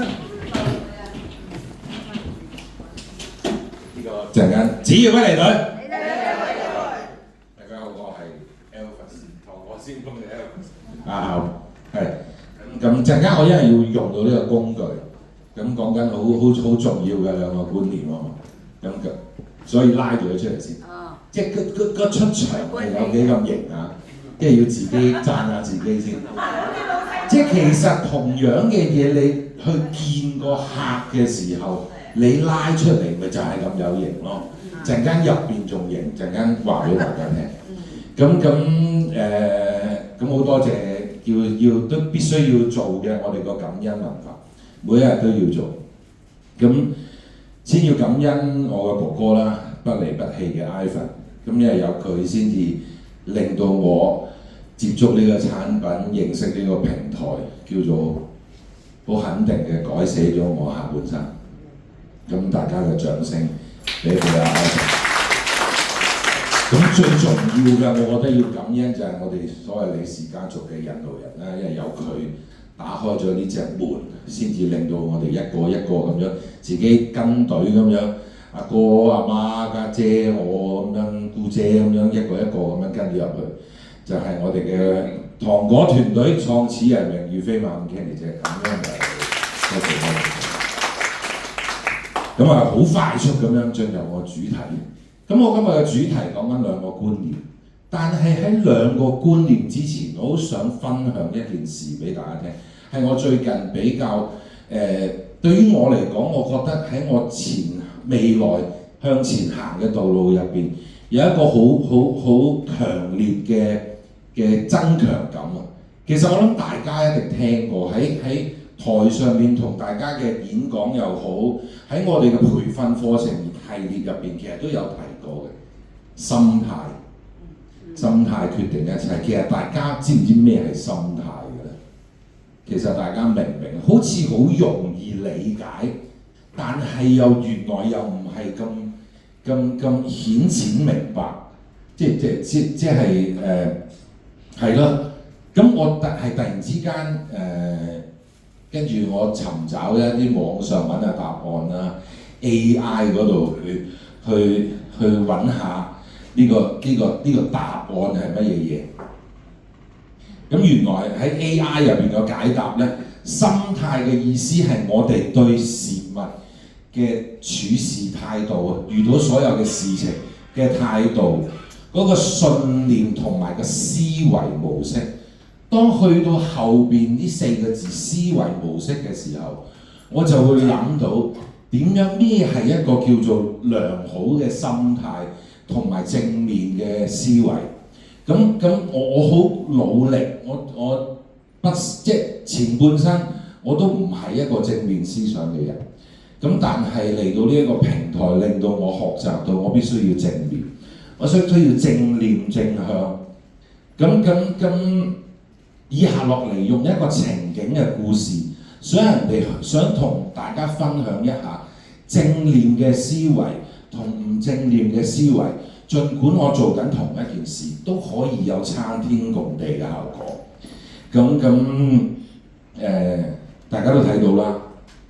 呢個陣間只要威尼隊。大家好，我係 Elvis， 同我先鋒嘅 Elvis。係。咁陣間我因為要用到呢個工具，咁講緊好重要嘅兩個觀念啊嘛。咁所以拉住佢出嚟先。即係個出場係有幾咁型啊！即係要自己讚下自己先。即係其實同樣嘅嘢，你去見個客嘅時候，你拉出嚟咪就係咁有型咯。陣間入邊仲型，陣間話俾大家聽。咁好多謝要都必須要做嘅我哋個感恩文化，每一日都要做。咁先要感恩我嘅哥哥啦，不離不棄嘅 Ivan。咁因為有佢先至令到我接觸呢個產品，認識呢個平台，叫做好肯定嘅改寫咗我下半生。咁大家嘅掌聲俾佢啊！咁最重要嘅，我覺得要感恩就係我哋所謂李氏家族嘅引導人啦，因為有佢打開咗呢隻門，先至令到我哋一個一個咁樣自己跟隊咁樣，阿哥、阿媽、家姐、我咁樣、姑姐咁樣一個一個咁樣跟住入去，就係我哋嘅糖果團隊創始人榮譽飛馬咁 Kenny 姐咁樣嘅，多謝多謝。咁好快速咁樣進入我主題。咁我今日嘅主題講緊兩個觀念，但係喺兩個觀念之前，我好想分享一件事俾大家聽，係我最近比較對於我嚟講，我覺得喺我未來向前行嘅道路入邊，有一個好強烈嘅增強感啊！其實我諗大家一定聽過，喺台上面同大家嘅演講又好，喺我哋嘅培訓課程系列入邊，其實都有提過嘅心態。心態決定一切。其實大家知唔知咩係心態嘅咧？其實大家明唔明？好似好容易理解，但係又原來又唔係咁顯淺明白。即係係咯。咁我係突然之間跟住我尋找一啲網上揾嘅答案啦 ，AI 嗰度去揾下呢個答案係乜嘢嘢？咁原來喺 AI 入邊嘅解答咧，心態嘅意思係我哋對事物嘅處事態度啊，遇到所有嘅事情嘅態度，嗰個信念同埋個思維模式。當去到後邊呢4個字思維模式嘅時候，我就會諗到點樣咩係一個叫做良好嘅心態同埋正面嘅思維。咁我好努力，我不即前半生我都唔係一個正面思想嘅人。咁但係嚟到呢一個平台，令到我學習到我必須要正面，我需要正念正向。咁以下落嚟用一個情景嘅故事，想同大家分享一下正念嘅思維同唔正念嘅思維。儘管我做緊同一件事，都可以有參天共地嘅效果。大家都睇到啦，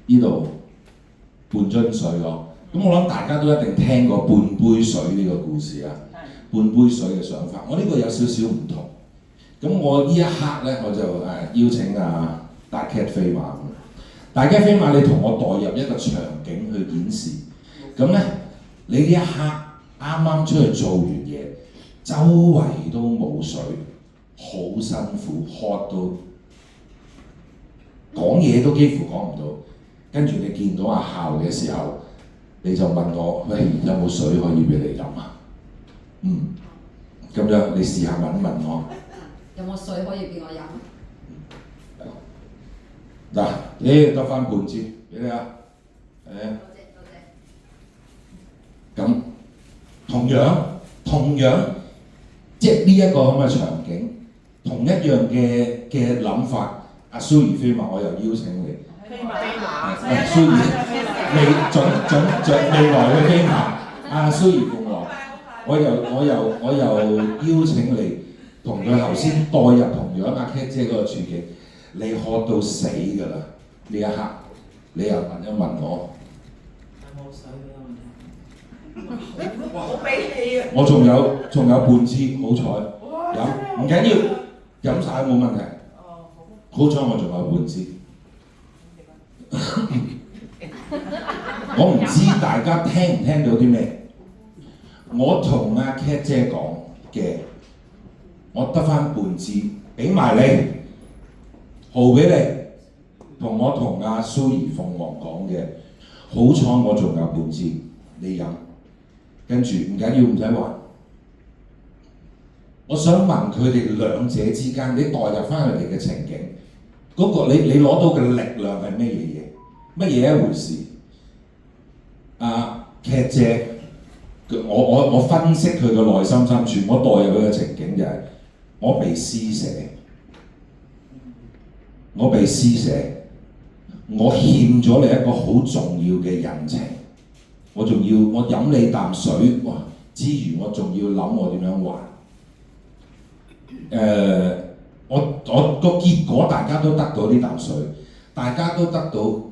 呢度半樽水咯。咁我諗大家都一定聽過半杯水呢個故事啦。半杯水嘅想法，我呢個有少少唔同。咁我呢一刻咧，我就邀請大 Cat 飛馬。大 Cat 飛馬，你同我代入一個場景去演示。咁咧，你呢一刻啱啱出去做完嘢，周圍都冇水，好辛苦，渴到講嘢都幾乎講唔到。跟住你見到阿孝嘅時候，你就問我：喂，有冇水可以俾你飲啊？咁樣你試下問我。有冇水可以俾我飲？嗱，得翻半支，俾你啊！多謝。咁同樣，即係呢一個咁嘅場景，同一樣嘅諗法。阿蘇兒飛馬，我又邀請你。飛馬。蘇兒，未來嘅飛馬。阿蘇兒鳳凰，我又邀請你。同佢頭先代入同樣阿 Cat 姐嗰個處境，你渴到死㗎啦！呢一刻，你又問一問我。有冇水俾我飲？好俾氣啊！我仲有半支，好彩飲，唔緊要，飲晒冇問題。好彩我仲有半支。我唔知大家聽唔聽到啲咩？我同阿 Cat 姐講嘅，我得翻半支，俾埋你，豪俾你。同我同阿蘇怡鳳凰講嘅，好彩我仲有半支，你飲。跟住唔緊要，唔使還。我想問佢哋兩者之間，你代入翻佢哋嘅情景，嗰個你攞到嘅力量係咩嘢嘢？乜嘢一回事？劇姐，我分析佢嘅內心深處，我代入佢嘅情景就係我被施捨，我被施捨，我欠咗你一個好重要嘅人情。我飲你啖水，哇！之餘我仲要諗我點樣還。我個結果大家都得到呢啖水，大家都得到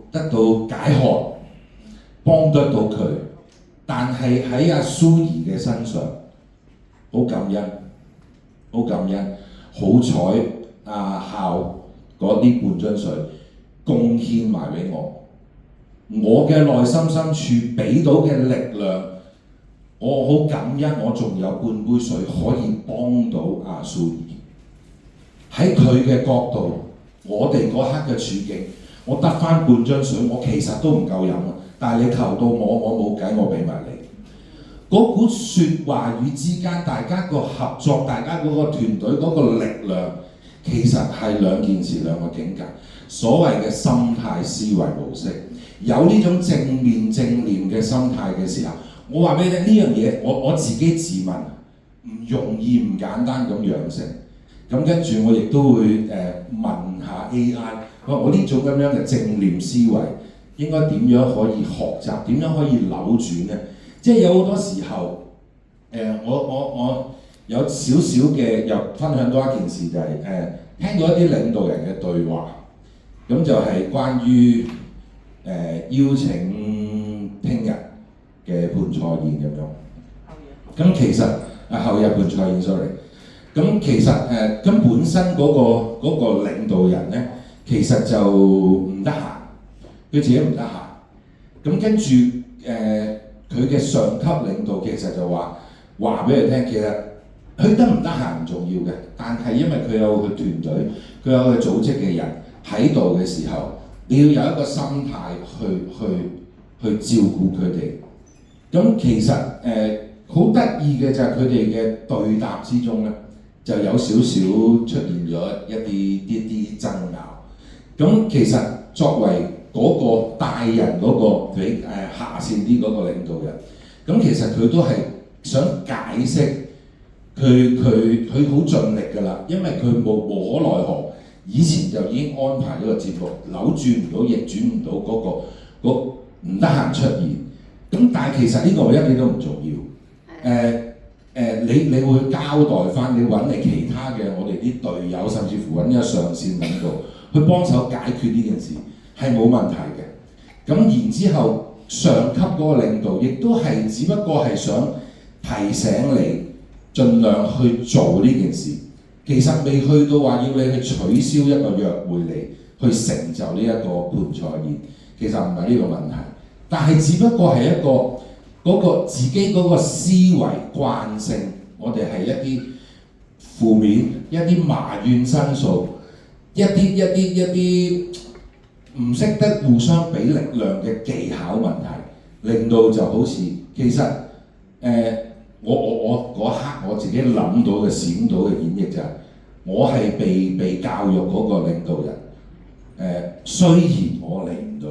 解渴，幫得到佢。但係喺阿蘇怡嘅身上，好感恩，好感恩，好彩阿孝嗰啲半樽水貢獻埋俾我。我嘅內心深處俾到嘅力量，我好感恩，我仲有半杯水可以幫到阿蘇怡。喺佢嘅角度，我哋嗰刻嘅處境，我得翻半樽水，我其實都唔夠飲啊！但係你求到我冇計，我俾埋你。嗰股説話語之間，大家個合作，大家嗰個團隊嗰個力量，其實係兩件事，兩個境界。所謂嘅心態思維模式。有呢種正面正念嘅心態嘅時候，我話俾你聽呢樣嘢，我自己自問唔容易唔簡單咁養成。咁跟住我亦都會問下 AI，我呢種咁樣嘅正念思維應該點樣可以學習，點樣可以扭轉呢？即係有好多時候，我有少少嘅又分享多一件事，就係聽到一啲領導人嘅對話，咁就係關於邀請聽日嘅盤菜宴咁樣。咁其實後日盤菜宴 sorry。咁其實咁本身嗰個領導人咧，其實就唔得閒，佢自己唔得閒。咁跟住佢嘅上級領導其實就話俾佢聽，其實佢得唔得閒唔重要嘅，但係因為佢有佢團隊，佢有佢組織嘅人喺度嘅時候，你要有一個心態去照顧佢哋。咁其實好得意嘅就係佢哋嘅對答之中咧，就有少少出現咗一啲爭拗。咁其實作為嗰個帶人嗰個比下線啲嗰個領導人，咁其實佢都係想解釋佢好盡力㗎啦，因為佢無可奈何，以前就已經安排咗個節目，扭轉唔到，逆轉唔到嗰唔得閒出現。咁但係其實呢個一啲都唔重要。你會交代翻，你揾你其他嘅我哋啲隊友，甚至乎揾一個上線領導去幫手解決呢件事，係冇問題嘅。咁然之後，上級嗰個領導亦都係只不過係想提醒你，盡量去做呢件事。其實未去到話要你去取消一個約會嚟去成就呢一個盤菜宴，其實唔係呢個問題。但係只不過係一個嗰個自己嗰個思維慣性，我哋係一啲負面、一啲埋怨申訴、一啲唔識得互相俾力量嘅技巧問題，令到就好似其實我嗰刻我自己諗到嘅閃到嘅演繹就係，我係被教育嗰個領導人。雖然我嚟唔到，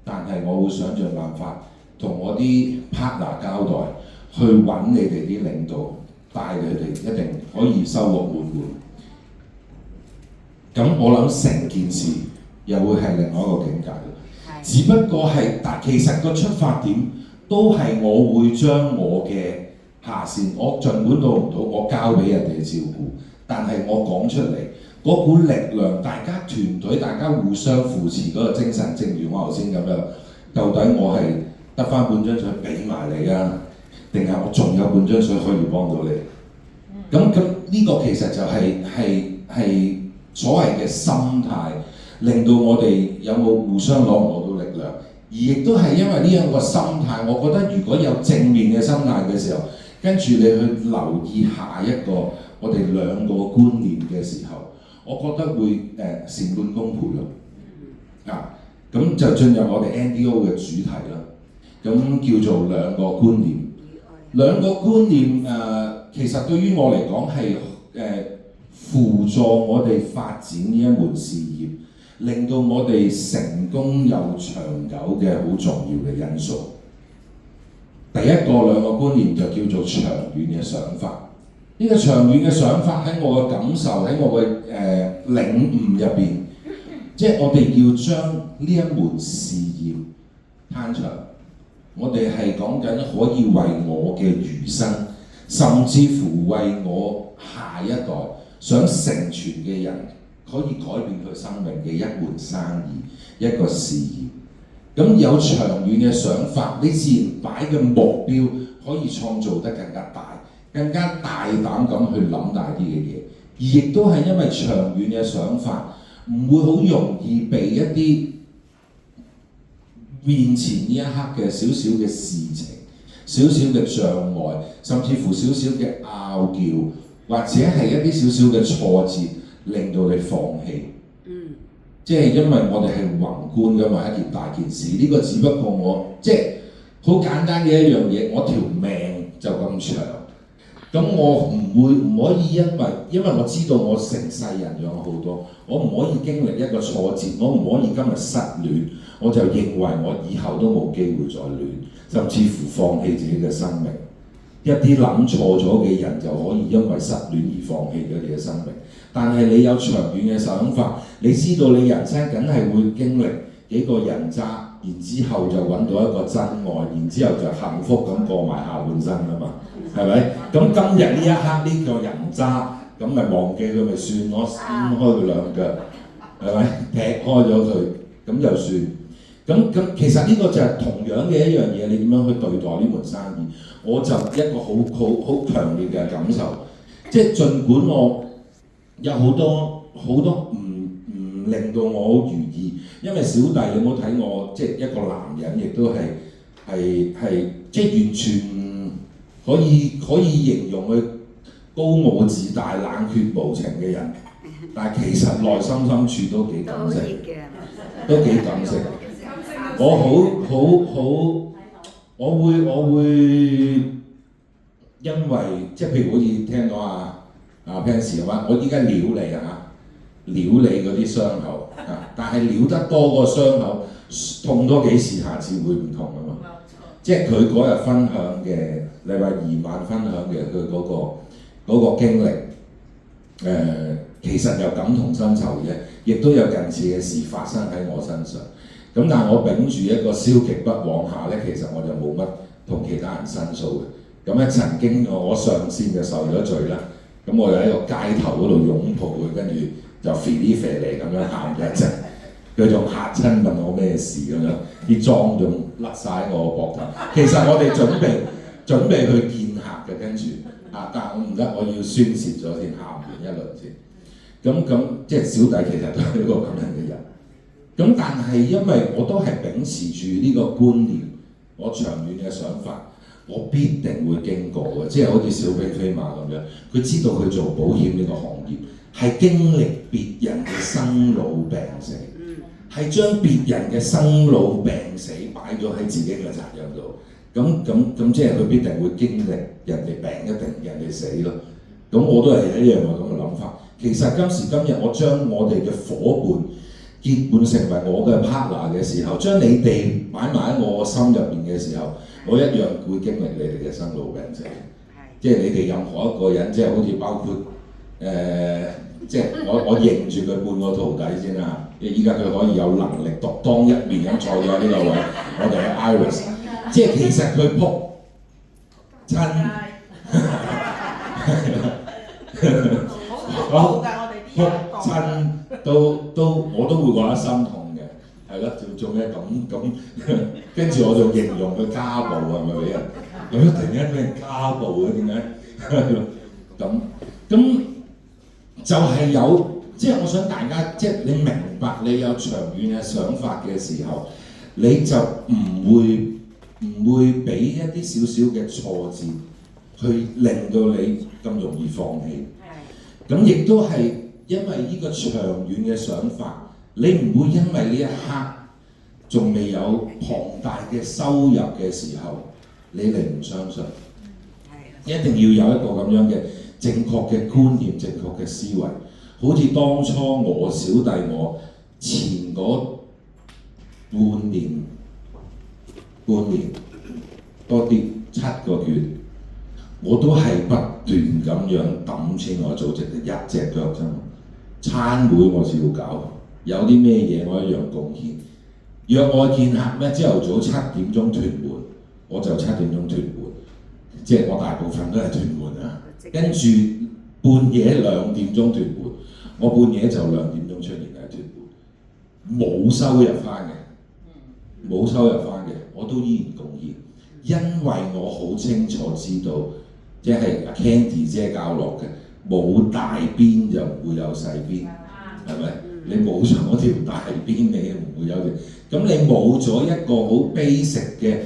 但係我會想盡辦法。同我啲 partner 交代，去揾你哋啲領導，帶佢哋一定可以收穫滿滿。咁我諗成件事又會係另外一個境界。只不過係，但其實個出發點都係我會將我嘅下線，我儘管到唔到，我交俾人哋照顧，但係我講出嚟，嗰股力量，大家團隊，大家互相扶持嗰個精神，正如我頭先咁樣，到底我係得翻半張水俾埋你啊，定係我仲有半張水可以幫到你？咁呢個其實就係所謂嘅心態，令到我哋有冇互相攞唔攞到力量，而亦都係因為呢樣個心態，我覺得如果有正面嘅心態嘅時候，跟住你去留意下一個我哋兩個觀念嘅時候，我覺得會事半功倍咯。咁就進入我哋 NDO 嘅主題啦。咁叫做兩個觀念。兩個觀念其實對於我嚟講係輔助我哋發展呢一門事業，令到我哋成功又長久嘅好重要嘅因素。第一個兩個觀念就叫做長遠嘅想法。呢個長遠嘅想法喺我嘅感受，喺我嘅領悟入邊，即係我哋要將呢一門事業攤長。我哋係講緊可以為我嘅餘生，甚至乎為我下一代想成全嘅人，可以改變佢生命嘅一門生意、一個事業。咁有長遠嘅想法，你自然擺嘅目標可以創造得更加大，更加大膽咁去諗大啲嘅嘢。而亦都係因為長遠嘅想法，唔會好容易被一啲面前呢一刻嘅少少嘅事情、少少嘅障礙，甚至乎少少嘅拗撬，或者係一啲少少嘅挫折，令到你放棄。即係因為我哋係宏觀㗎嘛，一件大件事，呢個只不過我即係好簡單嘅一樣嘢，我條命就咁長。咁我唔可以因為我知道我成世人養好多，我唔可以經歷一個挫折，我唔可以今日失戀，我就認為我以後都冇機會再戀，甚至乎放棄自己嘅生命。一啲諗錯咗嘅人就可以因為失戀而放棄咗你嘅生命。但係你有長遠嘅想法，你知道你人生梗係會經歷幾個人渣，然之後就揾到一個真愛，然之後就幸福咁過埋下半生啊嘛，係咪？咁今日呢一刻呢個人渣，咁咪忘記佢咪算咯，伸開佢兩腳，係咪？劈開咗佢，咁就算。咁其實呢個就係同樣嘅一樣嘢，你點樣去對待呢門生意？我就一個好強烈嘅感受，即係儘管我有好多唔令到我好如意，因為小弟你冇睇我即係一個男人，亦都係即係完全可以形容佢高傲自大、冷血無情嘅人，但係其實內心深處都幾感性，都幾感性。我會因為即係譬如好似聽到Pansy 嘅話，我依家撩你嗰啲傷口但係撩得多個傷口痛多幾次，下次會唔同啊嘛。即係佢嗰日分享嘅，禮拜二晚分享嘅佢嗰個經歷，其實有感同身受嘅，亦都有近似嘅事發生喺我身上。咁但係我秉住一個消極不往下咧，其實我就冇乜同其他人申訴嘅。咁咧曾經我上線就受咗罪啦，咁我就喺個街頭嗰度擁抱佢，跟住就肥哩肥嚟咁樣喊咗一陣，佢仲嚇親問我咩事咁樣，啲妝仲甩晒喺我膊頭。其實我哋準備去見客嘅，跟住但係我唔得，我要宣泄咗先，喊完一輪先。咁即係小弟其實都係一個咁樣嘅人。咁但係因為我都係秉持住呢個觀念，我長遠嘅想法，我必定會經過嘅，即係好似小飛飛馬咁樣，佢知道佢做保險呢個行業係經歷別人嘅生老病死，係將別人嘅生老病死擺咗喺自己嘅責任度，咁即係佢必定會經歷人哋病一定人哋死咯。咁我都係一樣嘅咁嘅諗法。其實今時今日我將我哋嘅伙伴結伴成為我嘅 partner 嘅時候，將你哋擺埋喺我個心入邊嘅時候，我一樣會經歷你哋嘅生老病死。即係你哋任何一個人，即係好似包括即係我認住佢半個徒弟先啦。依家佢可以有能力獨當一面咁坐咗呢個位，我哋嘅 Iris， 即係其實佢撲親。好，我哋啲哭親都我都會覺得心痛嘅，係咯，做咩咁跟住我就形容佢家暴係咪俾人？有突然間俾人家暴嘅點解？咁就係有，即係我想大家即係你明白你有長遠嘅想法嘅時候，你就唔會俾一啲少少嘅挫折去令到你咁容易放棄。咁亦都係因為呢個長遠嘅想法，你唔會因為呢一刻仲未有龐大嘅收入嘅時候，你唔相信。一定要有一個咁樣嘅正確嘅觀念、正確嘅思維。好似當初我小弟我前嗰半年多啲7個月，我都係不斷咁樣揼錢我組織嘅一隻腳啫嘛。餐會我照搞，有啲咩嘢我一樣貢獻。約我見客咩？朝頭早7點鐘屯門，我就7點鐘屯門，即係我大部分都係屯門啊。跟住半夜2點鐘屯門，我半夜就2點鐘出現喺屯門，冇收入翻嘅，我都依然貢獻，因為我好清楚知道，即係 Candy 姐教落嘅，冇大邊就唔會有細邊，係咪？你冇咗嗰條大邊，你唔會有條。咁你冇咗一個好 basic 嘅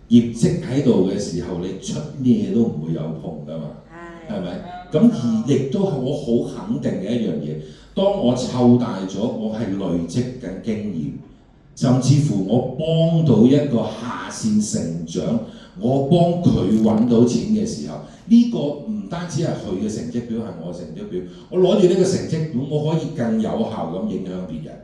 業績喺度嘅時候，你出咩都唔會有碰㗎嘛，係咪？咁而亦都係我好肯定嘅一樣嘢。當我湊大咗，我係累積緊經驗，甚至乎我幫到一個下線成長，我幫佢揾到錢嘅時候，呢個唔單止係佢嘅成績表，係我嘅成績表。我攞住呢個成績表，我可以更有效咁影響別人。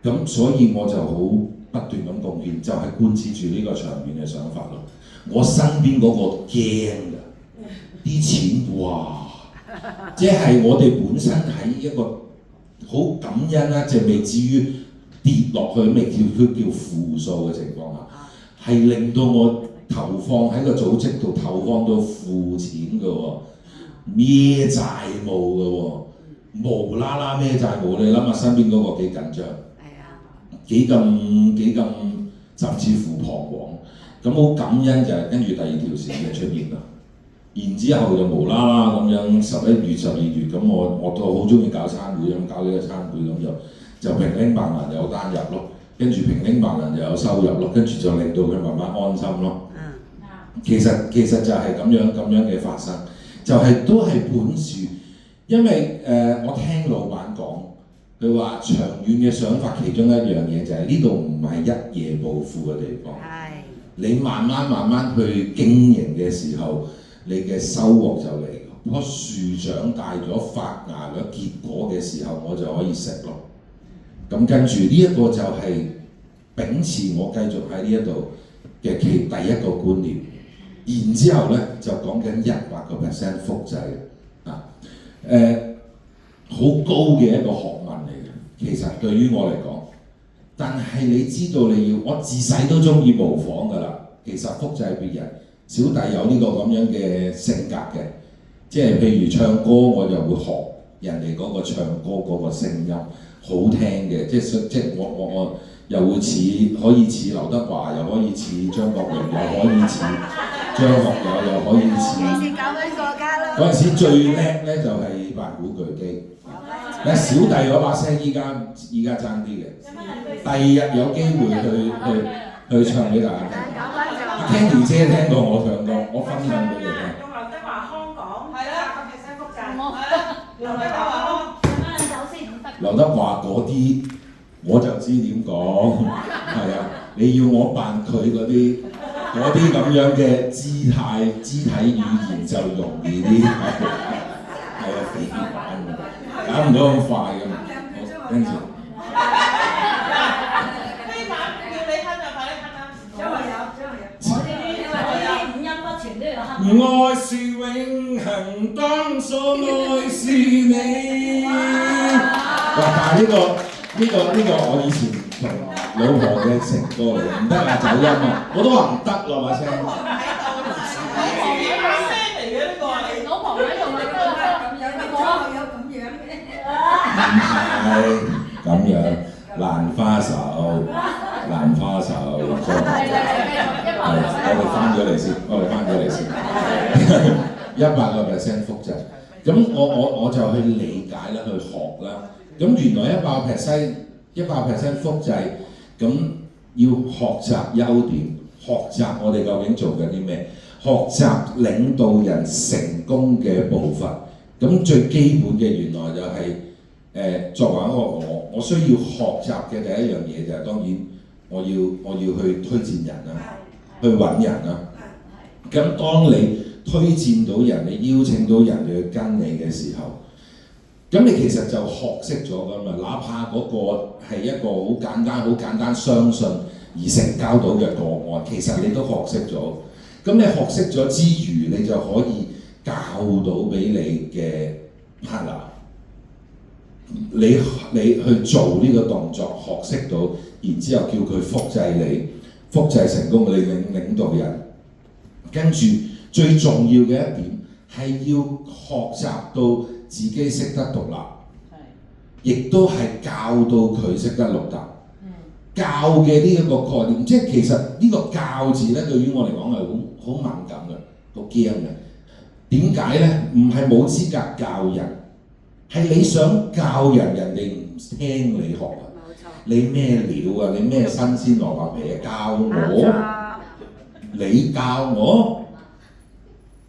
咁所以我就好不斷咁貢獻，就係貫徹住呢個長遠嘅想法咯。我身邊嗰個驚㗎，啲錢哇，即係我哋本身喺一個好感恩啦，就未至於跌落去未叫負數嘅情況下，係令到我投放喺個組織度投放到負錢㗎喎，孭債務㗎喎，無啦啦孭債務，你諗下身邊嗰個幾緊張？幾咁甚至乎彷徨，咁好感恩就係跟住第二條線嘅出現啦。然之後就無啦啦咁樣11月、12月咁，我都好中意搞餐會咁，搞呢個餐會咁就平拎白銀有單入咯，跟住平拎白銀又有收入咯，跟住就令到佢慢慢安心咯。其實就係咁樣嘅發生，就係都係本住，因為我聽老闆講。佢話長遠嘅想法，其中一樣嘢就係呢度唔係一夜暴富嘅地方。你慢慢去經營嘅時候，你嘅收穫就嚟。棵樹長大咗發芽咗結果嘅時候，我就可以食咯。咁跟住呢一個就係秉持我繼續喺呢一度嘅第一個觀念。然之後咧就講緊100% 複製啊，好高嘅一個學問嚟嘅，其實對於我嚟講，但係你知道我自細都中意模仿㗎啦。其實複製別人，小弟有呢個咁樣嘅性格嘅，即係譬如唱歌，我就會學人哋嗰個唱歌嗰個聲音好聽嘅，即係我又會可以似劉德華，又可以似張國榮，又可以似張學友，又可以似。嗰陣時最叻咧就係白虎巨基。小弟嗰把聲依家爭啲嘅，第二日有機會去唱俾大家聽。Candy 姐聽過我唱歌，我分享俾你聽。用劉德華香港100%複製。劉德華劉德華嗰啲我就知點講，係啊，你要我扮佢嗰啲咁樣嘅肢體語言就容易啲，係啊，幾難㗎。搞唔到咁快㗎嘛，跟住。飛彈叫你吞就快啲吞啦。張學友。我啲五音不全都要吞。愛是永恆，當所愛是你。哇！但係呢個我以前同老婆嘅情歌嚟嘅，唔得啊，走音啊，我都話唔得啦把聲。老婆喺度，呢個係。老婆喺度，呢個係咁樣，張學友咁樣嘅。係咁樣，蘭花手，蘭花手，我哋翻咗嚟先，100% 複製。咁我就去理解啦，去學啦。咁原來100% 複製，咁要學習優點，學習我哋究竟做緊啲咩，學習領導人成功嘅步伐。咁最基本嘅原來就係作為一個我需要學習嘅第一樣嘢就係當然我要去推薦人啦，去揾人啦。咁當你推薦到人，你邀請到人去跟你嘅時候，咁你其實就學識咗㗎嘛。哪怕嗰個係一個好簡單相信而成交到嘅個案，其實你都學識咗。咁你學識咗之餘，你就可以教到俾你嘅 partner， 你去做呢個動作，學識到，然之後叫佢複製你，複製成功你領導人。跟住最重要嘅一點係要學習到自己識得獨立，亦都係教到佢識得獨立。教嘅呢一個概念，即係其實呢個教字咧，對於我嚟講係好敏感嘅，好驚嘅。點解咧？唔係冇資格教人，係你想教人，人哋唔聽你學啊！你咩料啊？你咩新鮮蘿蔔皮啊？教我，你教我，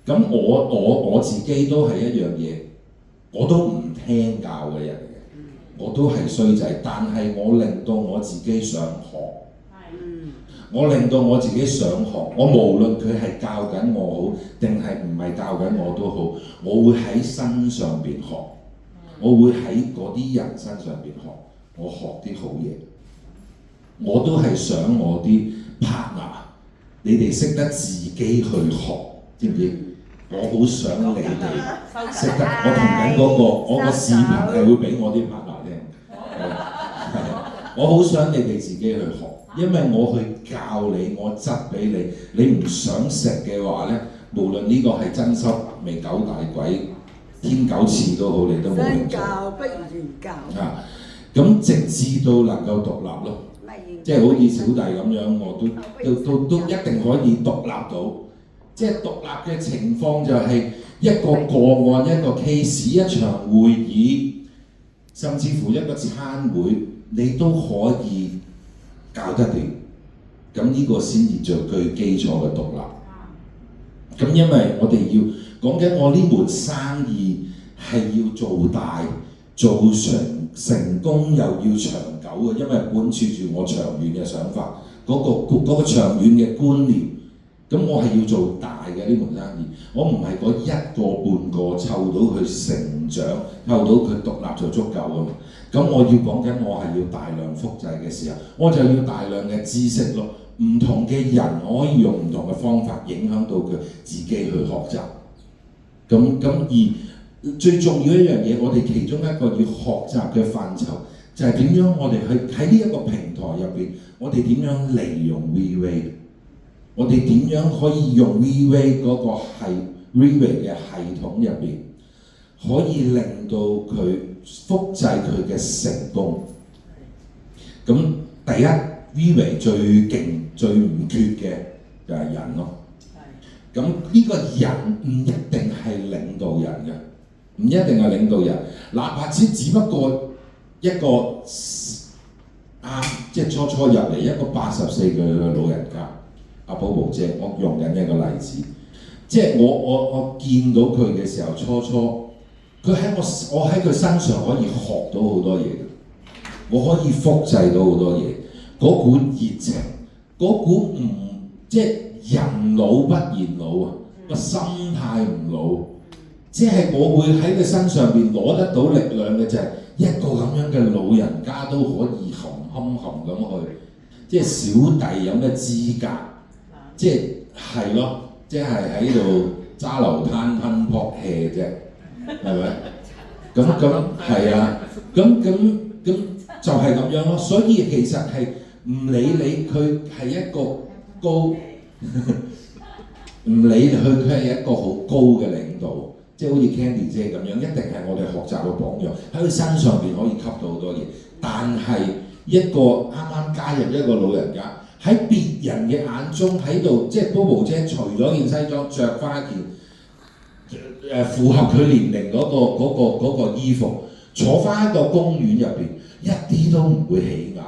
咁我自己都係一樣嘢，我都唔聽教嘅人嚟嘅，我都係衰仔，但係我令到我自己想學。我令到我自己想學，我無論佢係教緊我好，定係唔係教緊我都好，我會喺身上邊學，我會喺嗰啲人身上邊學，我學啲好嘢。我都係想我啲 partner， 你哋識得自己去學，知唔知？我好想你哋識得，我同緊嗰個，我個視頻係會俾我啲 partner 聽，我好想你哋自己去學。因為我去教你，我執俾你，你唔想食嘅話咧，無論呢個係真心未九大鬼、天九翅都好，你都冇興趣。教不如亂教。咁直至到能夠獨立咯，即係好似小弟咁樣，我都一定可以獨立到。即係獨立嘅情況就係一個個案、一個 case、一場會議，甚至乎一個餐會，你都可以搞得掂，咁呢個先至最基礎嘅獨立。咁因為我哋要講緊我呢門生意係要做大、做成功又要長久嘅，因為貫徹住我長遠嘅想法，嗰個長遠嘅觀念。咁我係要做大嘅呢門生意，我唔係嗰一個半個湊到佢成長，湊到佢獨立就足夠啊嘛。咁我要講緊我係要大量複製嘅時候，我就要大量嘅知識咯。唔同嘅人，我可以用唔同嘅方法影響到佢自己去學習。咁而最重要一樣嘢，我哋其中一個要學習嘅範疇就係點樣我哋去喺呢一個平台入邊，我哋點樣利用 V-Way。我哋點樣可以用 V-Way 嗰個V-Way 嘅系統入邊，可以令到佢複製佢嘅成功？咁第一 V-Way 最勁、最唔缺嘅就係人咯。咁呢個人唔一定係領導人嘅，唔一定係領導人，哪怕只不過一個即係初入嚟一個84歲嘅老人家。阿寶寶姐，我用緊一個例子，即係我見到佢嘅時候，初佢喺我喺佢身上可以學到好多嘢，我可以複製到好多嘢，嗰股熱情，嗰股唔即係人老不言老啊，個心態唔老，即係我會喺佢身上邊攞得到力量嘅就係一個咁樣嘅老人家都可以含咁去，即係小弟有咩資格？即係咯，即係喺度揸流灘噴撲 hea 啫，係咪？咁係啊，咁就係咁樣咯。所以其實係唔理你佢係一個高，唔理佢係一個好高嘅領導，即係好似 Candy 姐咁樣，一定係我哋學習嘅榜樣，喺佢身上邊可以吸到好多嘢。但係一個啱啱加入一個老人家，喺別人嘅眼中喺度，即係 Bobo 姐除咗件西裝，着翻一件符合佢年齡嗰個衣服，坐翻喺個公園入邊，一啲都唔會起眼，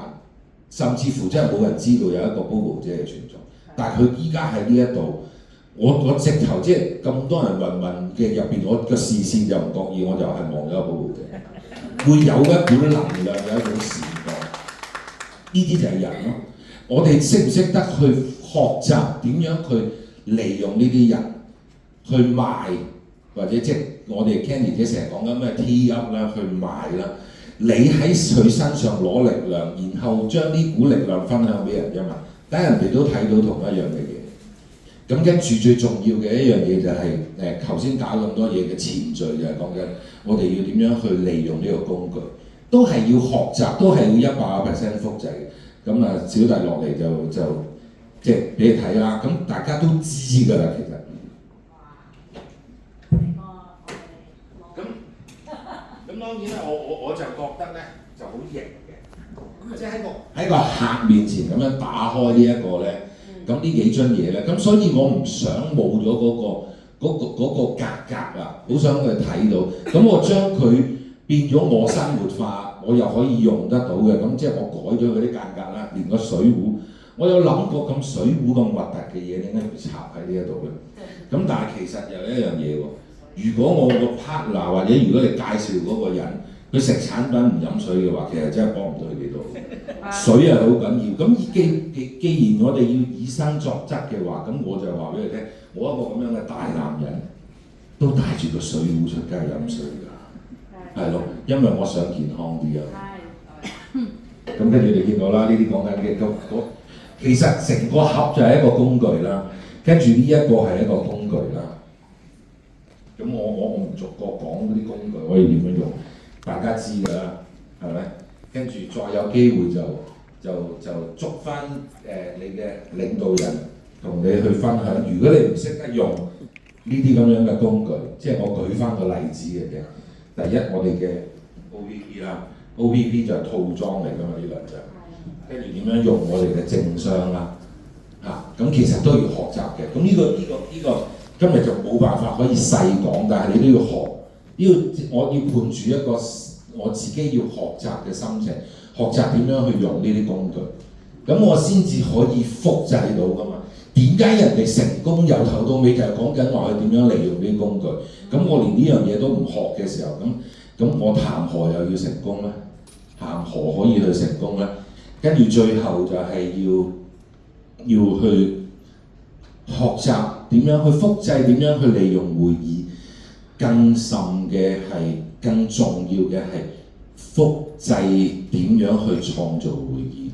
甚至乎真係冇人知道有一個 Bobo 姐嘅存在。但係佢依家喺呢一度。我直頭即係咁多人問嘅入邊，我個視線就唔覺意，我就係望咗一部嘅，會有一股能量，有一種視覺。呢啲就係人咯。我哋識唔識得去學習點樣去利用呢啲人去賣，或者即係我哋 Candy 姐成日講緊咩 T up 啦，去賣啦。你喺佢身上攞力量，然後將呢股力量分享俾人啫嘛，等人哋都睇到同一樣嘅嘢。咁跟住最重要嘅一樣嘢就係頭先搞咁多嘢嘅前序，就係講緊我哋要點樣去利用呢個工具，都係要學習，都係要100% 複製嘅。咁啊，小弟落嚟就即係俾你睇啦。咁大家都知㗎啦，其實。咁當然咧，我就覺得咧就好型嘅，即係喺個客面前咁樣打開呢一個咧。咁呢幾樽嘢咧，咁所以我唔想冇咗嗰個格啊，好想佢睇到。咁我將佢變咗我生活化，我又可以用得到嘅。咁即係我改咗佢啲間隔啦，連個水壺，我有諗過咁水壺咁核突嘅嘢點解會插喺呢一度嘅？咁但係其實有一樣嘢喎，如果我個 partner 或者如果你介紹嗰個人，佢食產品唔飲水嘅話，其實真係幫唔到佢幾多。水係好緊要。咁既然我哋要以身作則嘅話，咁我就話俾你聽，我一個咁樣嘅大男人都帶住個水壺出街飲水㗎，係咯，因為我想健康啲啊。咁跟住你見到啦，呢啲講緊嘅其實成個盒就係一個工具啦，跟住呢一個係一個工具啦。咁我唔逐個講嗰啲工具可以點樣用。大家知㗎啦，係咪？跟住再有機會就捉翻你嘅領導人同你去分享。如果你唔識得用呢啲咁樣嘅工具，即係我舉翻個例子嘅啫。第一，我哋嘅 OPP 啦 ，OPP 就係套裝嚟㗎嘛，呢兩隻。跟住點樣用我哋嘅正商啦，咁其實都要學習嘅。咁呢個今日就冇辦法可以細講，但係你都要學。我要伴住一個我自己要學習嘅心情，學習點樣去用呢啲工具，咁我先至可以複製到㗎嘛。點解人哋成功由頭到尾就係講緊話佢點樣利用呢啲工具？咁我連呢樣嘢都唔學嘅時候，咁我談何又要成功咧？談何可以去成功咧？跟住最後就係要去學習點樣去複製，點樣去利用會議。更甚嘅係，更重要嘅係複製點樣去創造會議。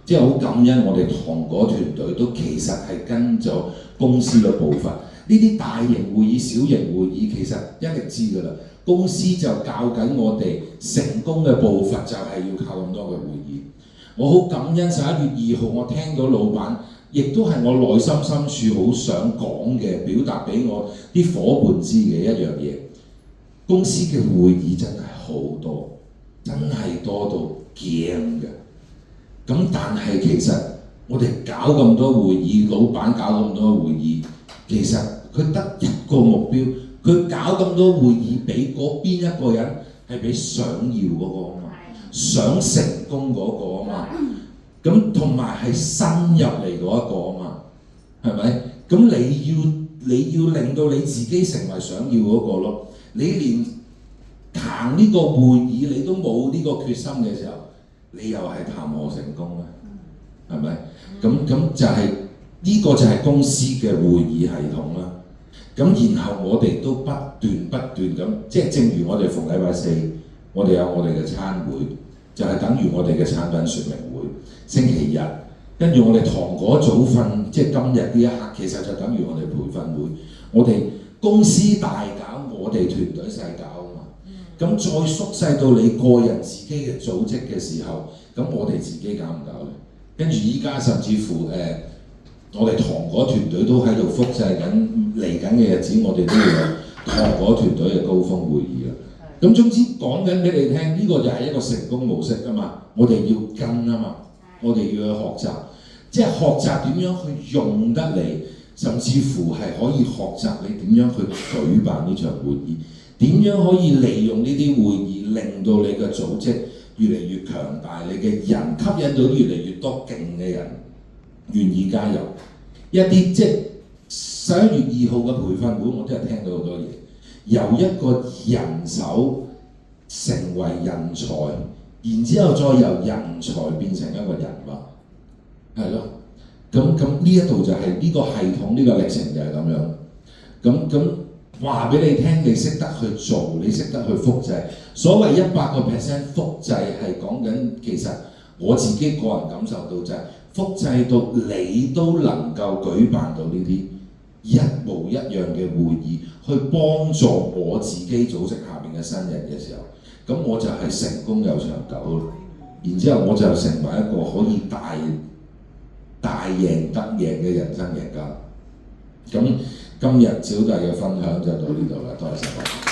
即係好感恩我哋糖果團隊都其實係跟咗公司嘅步伐。呢啲大型會議、小型會議其實一定知㗎啦。公司就教緊我哋成功嘅步伐就係要靠咁多嘅會議。我好感恩11月2號我聽到老闆，亦都係我內心深處好想講嘅，表達俾我啲伙伴知嘅一樣嘢。公司嘅會議真係好多，真係多到驚嘅。咁但係其實我哋搞咁多會議，老闆搞咁多會議，其實佢得一個目標，佢搞咁多會議俾嗰邊一個人係俾想要嗰個啊嘛，想成功嗰個啊嘛。咁同埋係新入嚟嗰一個啊嘛，係咪？咁你要令到你自己成為想要嗰個咯。你連行呢個會議你都冇呢個決心嘅時候，你又係談何成功咧？係咪？咁就係呢個就係公司嘅會議系統啦。咁然後我哋都不斷咁，即係正如我哋逢禮拜四，我哋有我哋嘅餐會，就係等於我哋嘅產品說明會。星期日，跟住我哋糖果早訓，即係今日呢一刻，其實就等於我哋培訓會。我哋公司大搞，我哋團隊細搞啊嘛。咁再縮細到你個人自己嘅組織嘅時候，咁我哋自己搞唔搞咧？跟住依家甚至乎我哋糖果團隊都喺度複製緊嚟緊嘅日子，我哋都要有學嗰團隊嘅高峰會議啦。咁總之講緊俾你聽，呢個就係一個成功模式啊嘛。我哋要跟啊嘛，我哋要去學習，即係學習點樣去用得嚟，甚至乎係可以學習你點樣去舉辦呢場會議，點樣可以利用呢啲會議令到你嘅組織越嚟越強大，你嘅人吸引到越嚟越多勁嘅人願意加入。一啲即係11月2號嘅培訓會，我都係聽到好多嘢。由一個人手成為人才，然之後再由人才變成一個人物，係咯。咁呢一度就係呢個系統，呢個歷程就係咁樣。咁話俾你聽，你識得去做，你識得去複製。所謂100% 複製係講緊，其實我自己個人感受到就係複製到你都能夠舉辦到呢啲一模一樣嘅會議，去幫助我自己組織下面嘅新人嘅時候，咁我就係成功又長久。然之後我就成為一個可以大贏得贏嘅人生贏家。咁今日小弟嘅分享就到呢度啦，多謝晒。